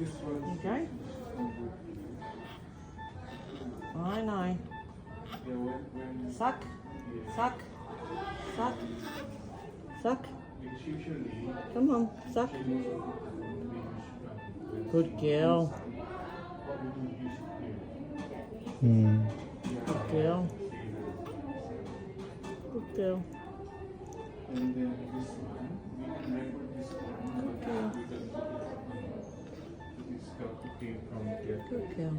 Okay. I know. Suck. Suck. Suck. Suck. Come on, suck. Good girl. Good girl. Good girl. And then this one, we can record this one. Good girl. This came from Good girl.